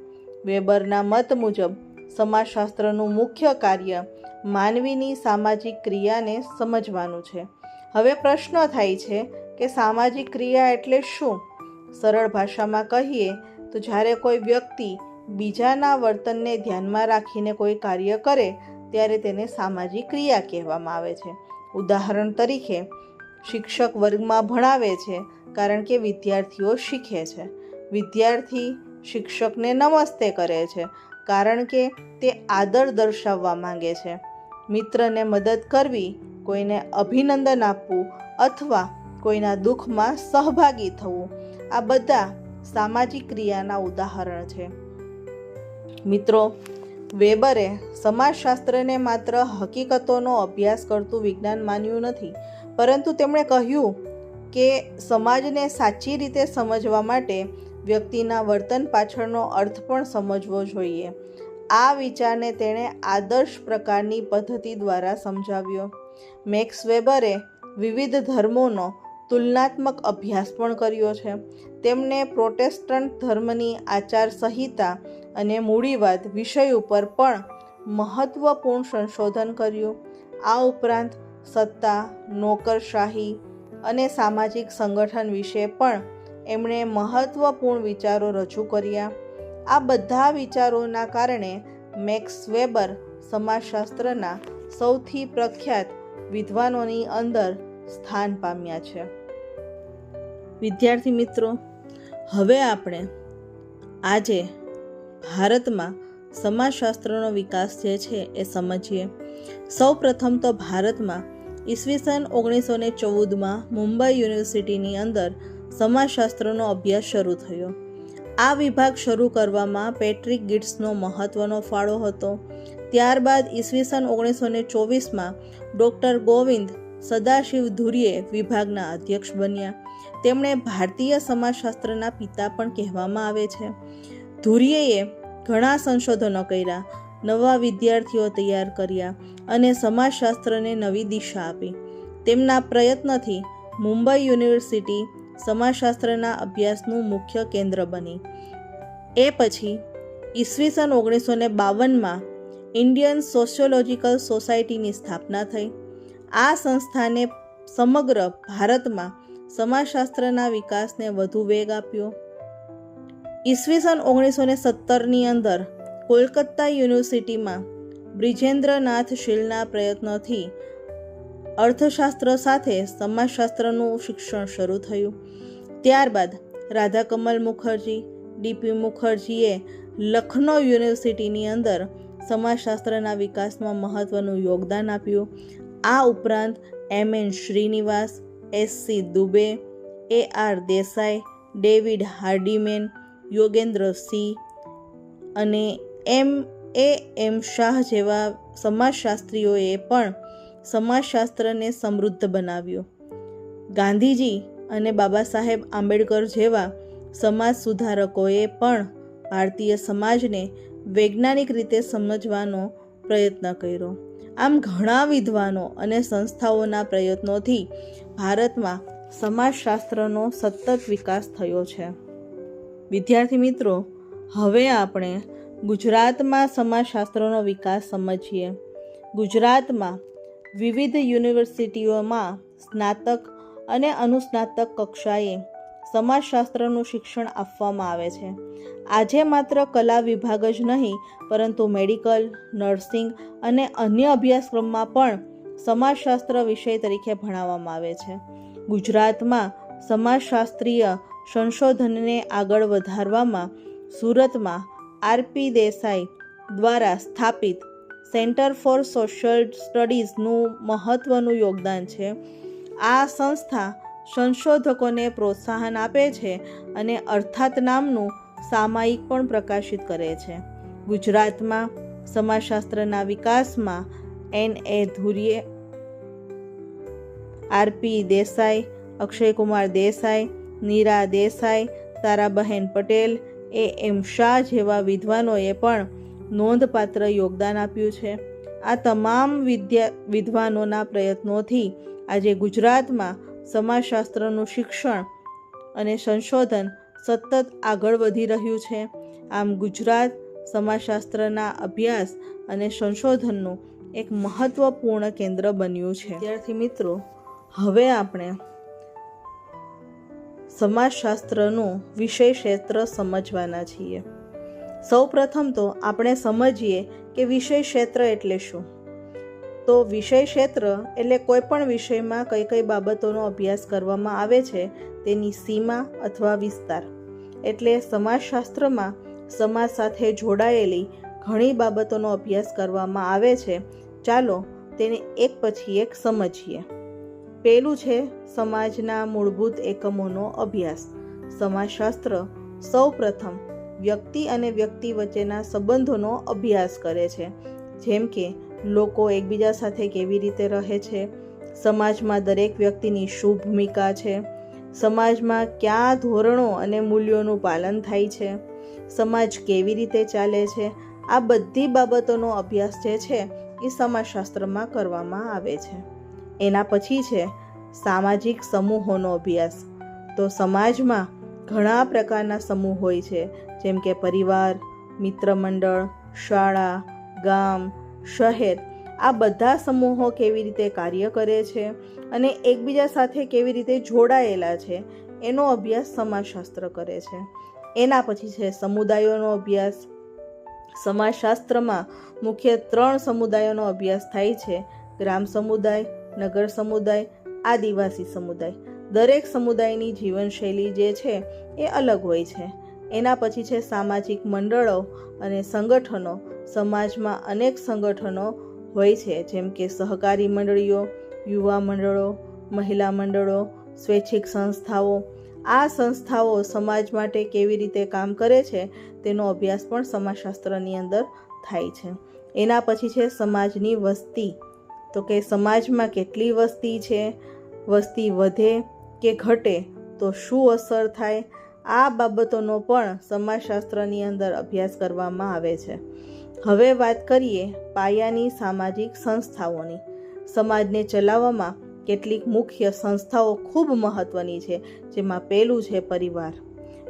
વેબરના મત મુજબ સમાજશાસ્ત્રનું મુખ્ય કાર્ય માનવીની સામાજિક ક્રિયાને સમજવાનું છે. હવે પ્રશ્ન થાય છે કે સામાજિક ક્રિયા એટલે શું? સરળ ભાષામાં કહીએ તો જ્યારે કોઈ વ્યક્તિ બીજાના વર્તનને ધ્યાનમાં રાખીને કોઈ કાર્ય કરે ત્યારે તેને સામાજિક ક્રિયા કહેવામાં આવે છે. ઉદાહરણ તરીકે, શિક્ષક વર્ગમાં ભણાવે છે કારણ કે વિદ્યાર્થીઓ શીખે છે. વિદ્યાર્થી શિક્ષકને નમસ્તે કરે છે કારણ કે તે આદર દર્શાવવા માંગે છે. મિત્રને મદદ કરવી, કોઈને અભિનંદન આપવું અથવા કોઈના દુઃખમાં સહભાગી થવું, આ બધા સામાજિક ક્રિયાના ઉદાહરણ છે. મિત્રો, વેબરે સમાજશાસ્ત્રને માત્ર હકીકતોનો અભ્યાસ કરતું વિજ્ઞાન માન્યું નથી, પરંતુ તેમણે કહ્યું કે સમાજને સાચી રીતે સમજવા માટે વ્યક્તિના વર્તન પાછળનો અર્થ પણ સમજવો જોઈએ. આ વિચારને તેણે આદર્શ પ્રકારની પદ્ધતિ દ્વારા સમજાવ્યો. મેક્સ વેબરે વિવિધ ધર્મોનો તુલનાત્મક અભ્યાસ પણ કર્યો છે. તેમણે પ્રોટેસ્ટન્ટ ધર્મની આચાર સંહિતા અને મૂડીવાદ વિષય ઉપર પણ મહત્વપૂર્ણ સંશોધન કર્યું. આ ઉપરાંત સત્તા, નોકરશાહી અને સામાજિક સંગઠન વિશે પણ એમણે મહત્વપૂર્ણ વિચારો રજૂ કર્યા. આ બધા વિચારોના કારણે મેક્સ વેબર સમાજશાસ્ત્રના સૌથી પ્રખ્યાત વિદ્વાનોની અંદર સ્થાન પામ્યા છે. વિદ્યાર્થી મિત્રો, હવે આપણે આજે ભારતમાં સમાજશાસ્ત્રનો વિકાસ જે છે એ સમજીએ. સૌ પ્રથમ તો ભારતમાં ઈસવીસન 1914માં મુંબઈ યુનિવર્સિટીની અંદર સમાજશાસ્ત્રનો અભ્યાસ શરૂ થયો. આ વિભાગ શરૂ કરવામાં પેટ્રિક ગિટ્સનો મહત્વનો ફાળો હતો. ત્યારબાદ ઈસવીસન 1924માં ડૉક્ટર ગોવિંદ સદાશિવ ધુરીએ વિભાગના અધ્યક્ષ બન્યા. તેમણે ભારતીય સમાજશાસ્ત્રના પિતા પણ કહેવામાં આવે છે. ધુરીએ ઘણા સંશોધનો કર્યા, નવા વિદ્યાર્થીઓ તૈયાર કર્યા અને સમાજશાસ્ત્રને નવી દિશા આપી. તેમના પ્રયત્નથી મુંબઈ યુનિવર્સિટી સમાજશાસ્ત્રના અભ્યાસનું મુખ્ય કેન્દ્ર બની. એ પછી ઈસવીસન 1952માં ઇન્ડિયન સોશિયોલોજિકલ સોસાયટીની સ્થાપના થઈ. આ સંસ્થાને સમગ્ર ભારતમાં સમાજશાસ્ત્રના વિકાસને વધુ વેગ આપ્યો. ઈસવીસન 1917ની અંદર કોલકાતા યુનિવર્સિટીમાં બ્રિજેન્દ્રનાથ શીલના પ્રયત્નોથી અર્થશાસ્ત્ર સાથે સમાજશાસ્ત્રનું શિક્ષણ શરૂ થયું. ત્યારબાદ રાધાકમલ મુખર્જી, ડીપી મુખર્જીએ લખનૌ યુનિવર્સિટીની અંદર સમાજશાસ્ત્રના વિકાસમાં મહત્વનું યોગદાન આપ્યું. આ ઉપરાંત એમ.એન. શ્રીનિવાસ, એસ.સી. દુબે, એ.આર. દેસાઈ, ડેવિડ હાર્ડીમેન, યોગેન્દ્ર સિંહ અને A.M. શાહ જેવા સમાજશાસ્ત્રીઓએ પણ સમાજશાસ્ત્રને સમૃદ્ધ બનાવ્યું. ગાંધીજી અને બાબા સાહેબ આંબેડકર જેવા સમાજ સુધારકોએ પણ ભારતીય સમાજને વૈજ્ઞાનિક રીતે સમજવાનો પ્રયત્ન કર્યો. આમ ઘણા વિદ્વાનો અને સંસ્થાઓના પ્રયત્નોથી ભારતમાં સમાજશાસ્ત્રનો સતત વિકાસ થયો છે. વિદ્યાર્થી મિત્રો, હવે આપણે ગુજરાતમાં સમાજશાસ્ત્રનો વિકાસ સમજીએ. ગુજરાતમાં વિવિધ યુનિવર્સિટીઓમાં સ્નાતક અને અનુસ્નાતક કક્ષાએ સમાજશાસ્ત્રનું શિક્ષણ આપવામાં આવે છે. આજે માત્ર કલા વિભાગ જ નહીં, પરંતુ મેડિકલ, નર્સિંગ અને અન્ય અભ્યાસક્રમમાં પણ સમાજશાસ્ત્ર વિષય તરીકે ભણાવવામાં આવે છે. ગુજરાતમાં સમાજશાસ્ત્રીય સંશોધનને આગળ વધારવામાં સુરતમાં R.P. દેસાઈ દ્વારા સ્થાપિત સેન્ટર ફોર સોશિયલ સ્ટડીઝનું મહત્ત્વનું યોગદાન છે. આ સંસ્થા સંશોધકોને પ્રોત્સાહન આપે છે અને અર્થાત નામનું સામાયિક પણ પ્રકાશિત કરે છે. ગુજરાતમાં સમાજશાસ્ત્રના વિકાસમાં N.A. ધુરીએ, R.P. દેસાઈ, અક્ષયકુમાર દેસાઈ, નીરા દેસાઈ, તારાબહેન પટેલ, A.M. શાહ જેવા વિદ્વાનોએ પણ નોંધપાત્ર યોગદાન આપ્યું છે. આ તમામ વિદ્વાનોના પ્રયત્નોથી આજે ગુજરાતમાં સમાજશાસ્ત્રનું શિક્ષણ અને સંશોધન સતત આગળ વધી રહ્યું છે. આમ ગુજરાત સમાજશાસ્ત્રના અભ્યાસ અને સંશોધનનું એક મહત્વપૂર્ણ કેન્દ્ર બન્યું છે. વિદ્યાર્થી મિત્રો, હવે આપણે સમાજશાસ્ત્રનું વિષય ક્ષેત્ર સમજવાના છીએ. સૌપ્રથમ તો આપણે સમજીએ કે વિષય ક્ષેત્ર એટલે શું. તો વિષય ક્ષેત્ર એટલે કોઈ પણ વિષયમાં કઈ કઈ બાબતોનો અભ્યાસ કરવામાં આવે છે તેની સીમા અથવા વિસ્તાર. એટલે સમાજશાસ્ત્રમાં સમાજ સાથે જોડાયેલી ઘણી બાબતોનો અભ્યાસ કરવામાં આવે છે. ચાલો તેને એક પછી એક સમજીએ. પહેલું છે સમાજના મૂળભૂત એકમોનો અભ્યાસ. સમાજશાસ્ત્ર સૌપ્રથમ વ્યક્તિ અને વ્યક્તિ વચ્ચેના સંબંધોનો અભ્યાસ કરે છે, જેમ કે લોકો એકબીજા સાથે કેવી રીતે રહે છે, સમાજમાં દરેક વ્યક્તિની શું ભૂમિકા છે, સમાજમાં કયા ધોરણો અને મૂલ્યોનું પાલન થાય છે, સમાજ કેવી રીતે ચાલે છે. આ બધી બાબતોનો અભ્યાસ જે છે એ સમાજશાસ્ત્રમાં કરવામાં આવે છે. એના પછી છે સામાજિક સમૂહોનો અભ્યાસ. તો સમાજમાં ઘણા પ્રકારના સમૂહ હોય છે, જેમ કે પરિવાર, મિત્ર મંડળ, શાળા, ગામ, શહેર. આ બધા સમૂહો કેવી રીતે કાર્ય કરે છે અને એકબીજા સાથે કેવી રીતે જોડાયેલા છે એનો અભ્યાસ સમાજશાસ્ત્ર કરે છે. એના પછી છે સમુદાયોનો અભ્યાસ. સમાજશાસ્ત્રમાં મુખ્ય 3 સમુદાયોનો અભ્યાસ થાય છે: ગ્રામ સમુદાય, નગર સમુદાય, આદિવાસી સમુદાય. દરેક સમુદાયની જીવનશૈલી જે છે એ અલગ હોય છે. એના પછી છે સામાજિક મંડળો અને સંગઠનો. સમાજમાં અનેક સંગઠનો હોય છે, જેમ કે સહકારી મંડળીઓ, યુવા મંડળો, મહિલા મંડળો, સ્વૈચ્છિક સંસ્થાઓ. આ સંસ્થાઓ સમાજ માટે કેવી રીતે કામ કરે છે તેનો અભ્યાસ પણ સમાજશાસ્ત્રની અંદર થાય છે. એના પછી છે સમાજની વસ્તી. તો કે સમાજમાં કેટલી વસ્તી છે, વસ્તી વધે કે ઘટે તો શું અસર થાય. આ બાબતોનો પણ સમાજશાસ્ત્રની અંદર અભ્યાસ કરવામાં આવે છે. હવે વાત કરીએ પાયાની સામાજિક સંસ્થાઓની. સમાજને ચલાવવામાં કેટલીક મુખ્ય સંસ્થાઓ ખૂબ મહત્વની છે, જેમાં પહેલું છે પરિવાર.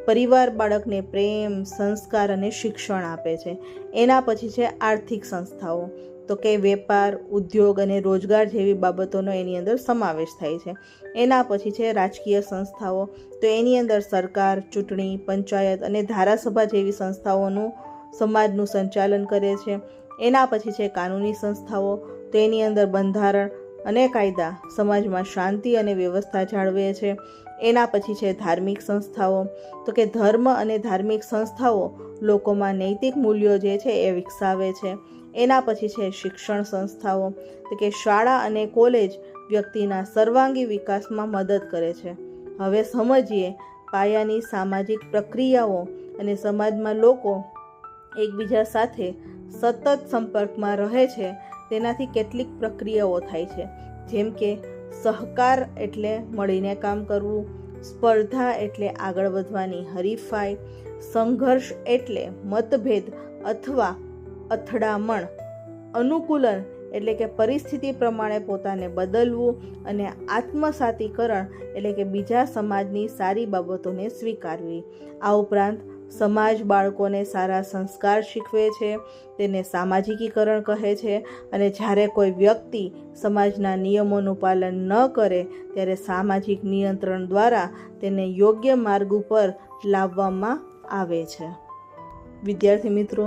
પરિવાર બાળકને પ્રેમ, સંસ્કાર અને શિક્ષણ આપે છે. એના પછી છે આર્થિક સંસ્થાઓ. તો કે વેપાર, ઉદ્યોગ અને રોજગાર જેવી બાબતોનો એની અંદર સમાવેશ થાય છે. એના પછી છે રાજકીય સંસ્થાઓ. તો એની અંદર સરકાર, ચૂંટણી, પંચાયત અને ધારાસભા જેવી સંસ્થાઓનું સમાજનું સંચાલન કરે છે. એના પછી છે કાનૂની સંસ્થાઓ. તો એની અંદર બંધારણ અને કાયદા સમાજમાં શાંતિ અને વ્યવસ્થા જાળવે છે. એના પછી છે ધાર્મિક સંસ્થાઓ. તો કે ધર્મ અને ધાર્મિક સંસ્થાઓ લોકોમાં નૈતિક મૂલ્યો જે છે એ વિકસાવે છે. એના પછી છે શિક્ષણ સંસ્થાઓ. તો કે શાળા અને કોલેજ વ્યક્તિના સર્વાંગી વિકાસમાં મદદ કરે છે. હવે સમજીએ પાયાની સામાજિક પ્રક્રિયાઓ અને સમાજમાં લોકો એકબીજા સાથે સતત સંપર્કમાં રહે છે તેનાથી કેટલીક પ્રક્રિયાઓ થાય છે, જેમ કે સહકાર એટલે મળીને કામ કરવું, સ્પર્ધા એટલે આગળ વધવાની હરીફાઈ, સંઘર્ષ એટલે મતભેદ અથવા અથડામણ, અનુકૂલન એટલે કે પરિસ્થિતિ પ્રમાણે પોતાને બદલવું અને આત્મસાતીકરણ એટલે કે બીજા સમાજની સારી બાબતોને સ્વીકારવી. આ ઉપરાંત સમાજ બાળકોને સારા સંસ્કાર શીખવે છે, તેને સામાજિકીકરણ કહે છે અને જ્યારે કોઈ વ્યક્તિ સમાજના નિયમોનું પાલન ન કરે ત્યારે સામાજિક નિયંત્રણ દ્વારા તેને યોગ્ય માર્ગ ઉપર લાવવામાં આવે છે. વિદ્યાર્થી મિત્રો,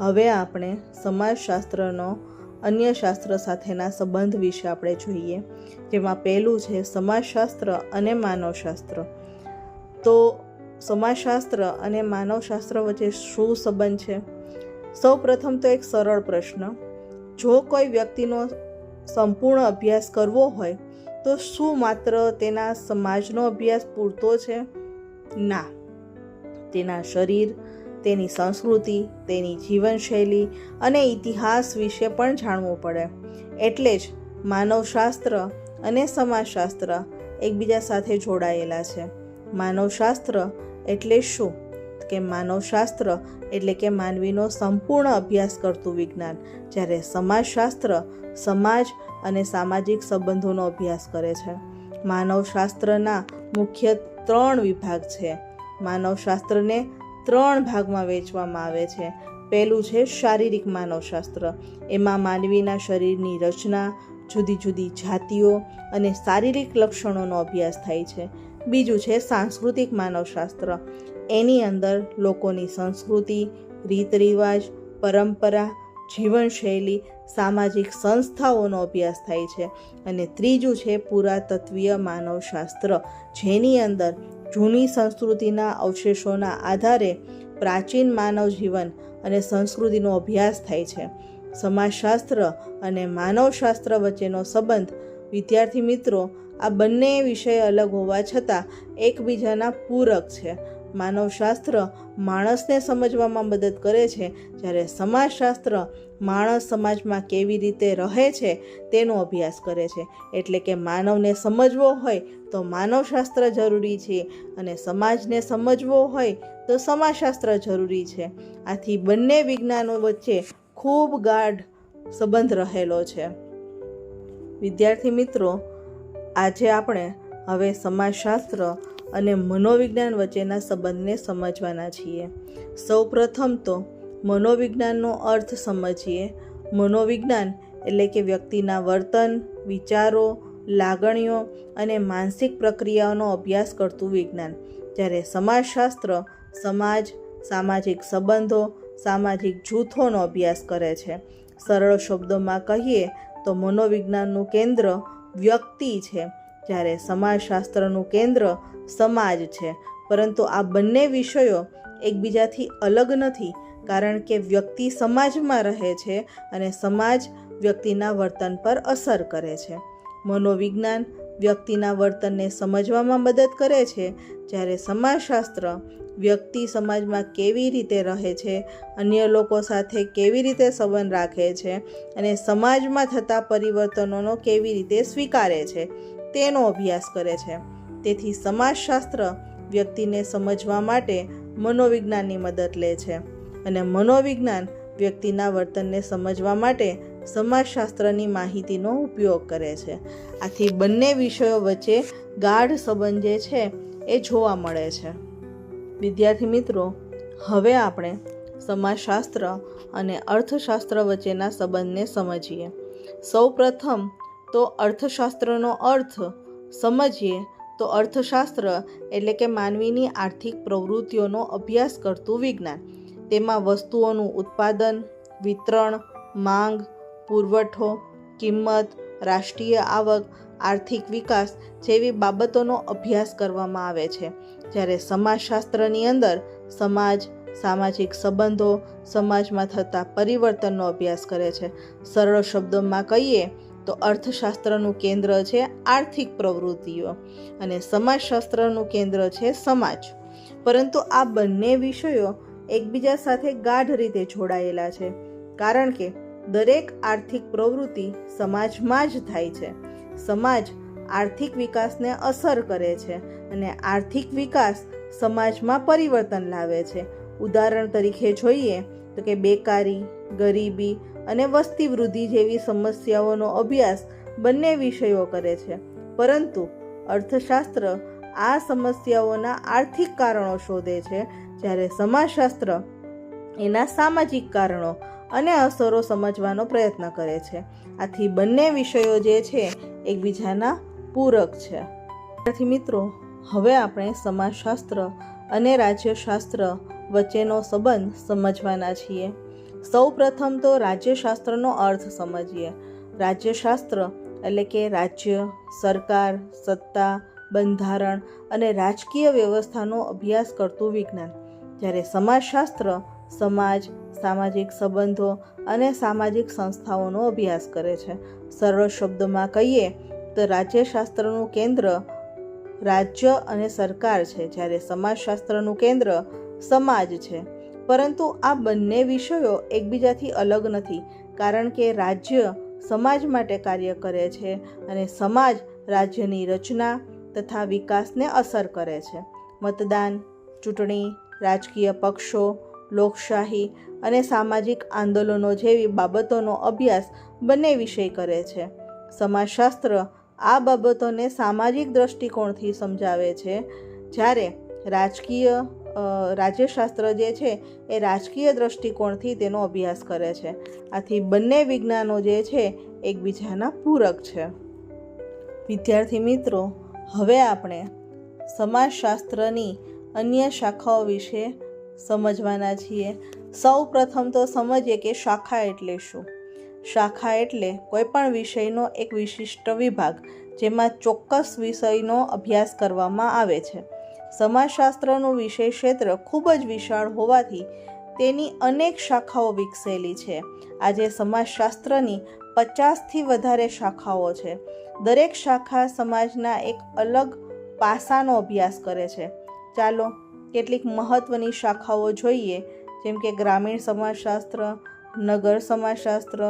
હવે આપણે સમાજશાસ્ત્રનો અન્ય શાસ્ત્ર સાથેના સંબંધ વિશે આપણે જોઈએ, જેમાં પહેલું છે સમાજશાસ્ત્ર અને માનવશાસ્ત્ર. તો સમાજશાસ્ત્ર અને માનવશાસ્ત્ર વચ્ચે શું સંબંધ છે? સૌ પ્રથમ તો એક સરળ પ્રશ્ન, જો કોઈ વ્યક્તિનો સંપૂર્ણ અભ્યાસ કરવો હોય તો શું માત્ર તેના સમાજનો અભ્યાસ પૂરતો છે? ના, તેના શરીર, તેની સંસ્કૃતિ, તેની જીવનશૈલી અને ઇતિહાસ વિશે પણ જાણવું પડે. એટલે જ માનવશાસ્ત્ર અને સમાજશાસ્ત્ર એકબીજા સાથે જોડાયેલા છે. માનવશાસ્ત્ર એટલે શું? કે માનવશાસ્ત્ર એટલે કે માનવીનો સંપૂર્ણ અભ્યાસ કરતું વિજ્ઞાન, જ્યારે સમાજશાસ્ત્ર સમાજ અને સામાજિક સંબંધોનો અભ્યાસ કરે છે. માનવશાસ્ત્રના મુખ્ય 3 વિભાગ છે. માનવશાસ્ત્રને 3 ભાગમાં વહેંચવામાં આવે છે. પહેલું છે શારીરિક માનવશાસ્ત્ર. એમાં માનવીના શરીરની રચના, જુદી જુદી જાતિઓ અને શારીરિક લક્ષણોનો અભ્યાસ થાય છે. બીજું છે સાંસ્કૃતિક માનવશાસ્ત્ર. એની અંદર લોકોની સંસ્કૃતિ, રીત રિવાજ, પરંપરા, જીવનશૈલી, સામાજિક સંસ્થાઓનો અભ્યાસ થાય છે. અને ત્રીજું છે પુરાતત્વીય માનવશાસ્ત્ર, જેની અંદર જૂની સંસ્કૃતિના અવશેષોના આધારે પ્રાચીન માનવ જીવન અને સંસ્કૃતિનો અભ્યાસ થાય છે. સમાજશાસ્ત્ર અને માનવશાસ્ત્ર વચ્ચેનો સંબંધ, વિદ્યાર્થી મિત્રો, આ બંને વિષય અલગ હોવા છતાં એકબીજાના પૂરક છે. માનવશાસ્ત્ર માણસને સમજવામાં મદદ કરે છે, જ્યારે સમાજશાસ્ત્ર માણસ સમાજમાં કેવી રીતે રહે છે તેનો અભ્યાસ કરે છે. એટલે કે માનવને સમજવો હોય તો માનવશાસ્ત્ર જરૂરી છે અને સમાજને સમજવો હોય તો સમાજશાસ્ત્ર જરૂરી છે. આથી બંને વિજ્ઞાનો વચ્ચે ખૂબ ગાઢ સંબંધ રહેલો છે. વિદ્યાર્થી મિત્રો, આજે આપણે હવે સમાજશાસ્ત્ર અને મનોવિજ્ઞાન વચ્ચેના સંબંધને સમજવાના છીએ. સૌ પ્રથમ તો મનોવિજ્ઞાનનો અર્થ સમજીએ. મનોવિજ્ઞાન એટલે કે વ્યક્તિના વર્તન, વિચારો, લાગણીઓ અને માનસિક પ્રક્રિયાઓનો અભ્યાસ કરતું વિજ્ઞાન, જ્યારે સમાજશાસ્ત્ર સમાજ, સામાજિક સંબંધો, સામાજિક જૂથોનો અભ્યાસ કરે છે. સરળ શબ્દોમાં કહીએ તો મનોવિજ્ઞાનનું કેન્દ્ર વ્યક્તિ છે, જ્યારે સમાજશાસ્ત્રનું કેન્દ્ર સમાજ છે. પરંતુ આ બંને વિષયો એકબીજાથી અલગ નથી, કારણ કે વ્યક્તિ સમાજમાં રહે છે અને સમાજ વ્યક્તિના વર્તન પર અસર કરે છે. મનોવિજ્ઞાન વ્યક્તિના વર્તનને સમજવામાં મદદ કરે છે, જ્યારે સમાજશાસ્ત્ર વ્યક્તિ સમાજમાં કેવી રીતે રહે છે, અન્ય લોકો સાથે કેવી રીતે સંબંધ રાખે છે અને સમાજમાં થતા પરિવર્તનોનો કેવી રીતે સ્વીકારે છે તેનો અભ્યાસ કરે છે. તેથી સમાજશાસ્ત્ર વ્યક્તિને સમજવા માટે મનોવિજ્ઞાનની મદદ લે છે અને મનોવિજ્ઞાન વ્યક્તિના વર્તનને સમજવા માટે સમાજશાસ્ત્રની માહિતીનો ઉપયોગ કરે છે. આથી બંને વિષયો વચ્ચે ગાઢ સંબંધ જે છે એ જોવા મળે છે. વિદ્યાર્થી મિત્રો, હવે આપણે સમાજશાસ્ત્ર અને અર્થશાસ્ત્ર વચ્ચેના સંબંધને સમજીએ. સૌ પ્રથમ તો અર્થશાસ્ત્રનો અર્થ સમજીએ તો અર્થશાસ્ત્ર એટલે કે માનવીની આર્થિક પ્રવૃત્તિઓનો અભ્યાસ કરતું વિજ્ઞાન. તેમાં વસ્તુઓનું ઉત્પાદન, વિતરણ, માંગ, પુરવઠો, કિંમત, રાષ્ટ્રીય આવક, આર્થિક વિકાસ જેવી બાબતોનો અભ્યાસ કરવામાં આવે છે. જ્યારે સમાજશાસ્ત્રની અંદર સમાજ, સામાજિક સંબંધો, સમાજમાં થતા પરિવર્તનનો અભ્યાસ કરે છે. સરળ શબ્દોમાં કહીએ તો અર્થશાસ્ત્રનું કેન્દ્ર છે આર્થિક પ્રવૃત્તિઓ અને સમાજશાસ્ત્રનું કેન્દ્ર છે સમાજ. પરંતુ આ બંને વિષયો એકબીજા સાથે ગાઢ રીતે જોડાયેલા છે, કારણ કે દરેક આર્થિક પ્રવૃત્તિ સમાજમાં જ થાય છે. સમાજ આર્થિક વિકાસને અસર કરે છે અને આર્થિક વિકાસ સમાજમાં પરિવર્તન લાવે છે. ઉદાહરણ તરીકે જોઈએ તો કે બેકારી, ગરીબી અને વસ્તી વૃદ્ધિ જેવી સમસ્યાઓનો અભ્યાસ બંને વિષયો કરે છે, પરંતુ અર્થશાસ્ત્ર આ સમસ્યાઓના આર્થિક કારણો શોધે છે, જ્યારે સમાજશાસ્ત્ર એના સામાજિક કારણો અને અસરો સમજવાનો પ્રયત્ન કરે છે. આથી બંને વિષયો જે છે એકબીજાના પૂરક છે. વિદ્યાર્થી મિત્રો, હવે આપણે સમાજશાસ્ત્ર અને રાજ્યશાસ્ત્ર વચ્ચેનો સંબંધ સમજવાના છીએ. સૌ પ્રથમ તો રાજ્યશાસ્ત્રનો અર્થ સમજીએ. રાજ્યશાસ્ત્ર એટલે કે રાજ્ય, સરકાર, સત્તા, બંધારણ અને રાજકીય વ્યવસ્થાનો અભ્યાસ કરતું વિજ્ઞાન, જ્યારે સમાજશાસ્ત્ર સમાજ, સામાજિક સંબંધો અને સામાજિક સંસ્થાઓનો અભ્યાસ કરે છે. સરળ શબ્દોમાં કહીએ તો રાજ્યશાસ્ત્રનું કેન્દ્ર રાજ્ય અને સરકાર છે, જ્યારે સમાજશાસ્ત્રનું કેન્દ્ર સમાજ છે. પરંતુ આ બંને વિષયો એકબીજાથી અલગ નથી, કારણ કે રાજ્ય સમાજ માટે કાર્ય કરે છે અને સમાજ રાજ્યની રચના તથા વિકાસને અસર કરે છે. મતદાન, ચૂંટણી, રાજકીય પક્ષો, લોકશાહી અને સામાજિક આંદોલનો જેવી બાબતોનો અભ્યાસ બંને વિષય કરે છે. સમાજશાસ્ત્ર આ બાબતોને સામાજિક દ્રષ્ટિકોણથી સમજાવે છે, જ્યારે રાજ્યશાસ્ત્ર જે છે એ રાજકીય દ્રષ્ટિકોણથી તેનો અભ્યાસ કરે છે. આથી બંને વિજ્ઞાનો જે છે એકબીજાના પૂરક છે. વિદ્યાર્થી મિત્રો, હવે આપણે સમાજશાસ્ત્રની અન્ય શાખાઓ વિશે સમજવાના છીએ. સૌ પ્રથમ તો સમજીએ કે શાખા એટલે શું. શાખા એટલે કોઈ પણ વિષયનો એક વિશિષ્ટ વિભાગ, જેમાં ચોક્કસ વિષયનો અભ્યાસ કરવામાં આવે છે. સમાજશાસ્ત્રનું વિષય ક્ષેત્ર ખૂબ જ વિશાળ હોવાથી તેની અનેક શાખાઓ વિકસેલી છે. આજે સમાજશાસ્ત્રની 50થી વધારે શાખાઓ છે. દરેક શાખા સમાજના એક અલગ પાસાનો અભ્યાસ કરે છે. ચાલો કેટલીક મહત્વની શાખાઓ જોઈએ, જેમ કે ગ્રામીણ સમાજશાસ્ત્ર, નગર સમાજશાસ્ત્ર,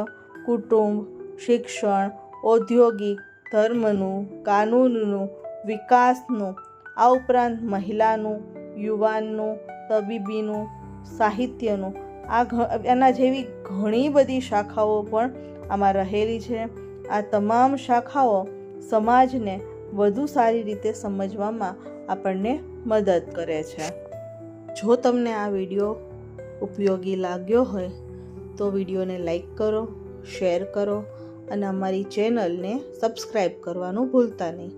કુટુંબ, શિક્ષણ, ઔદ્યોગિક, ધર્મનું, કાનૂનનું, વિકાસનું, આ ઉપરાંત મહિલાનું, યુવાનનું, તબીબીનું, સાહિત્યનું, આના જેવી ઘણી બધી શાખાઓ પણ આમાં રહેલી છે. આ તમામ શાખાઓ સમાજને વધુ સારી રીતે સમજવામાં આપણને મદદ કરે છે. જો તમને આ વિડીયો ઉપયોગી લાગ્યો હોય તો વિડીયોને લાઈક કરો, શેર કરો અને અમારી ચેનલને સબસ્ક્રાઈબ કરવાનું ભૂલતા નહીં.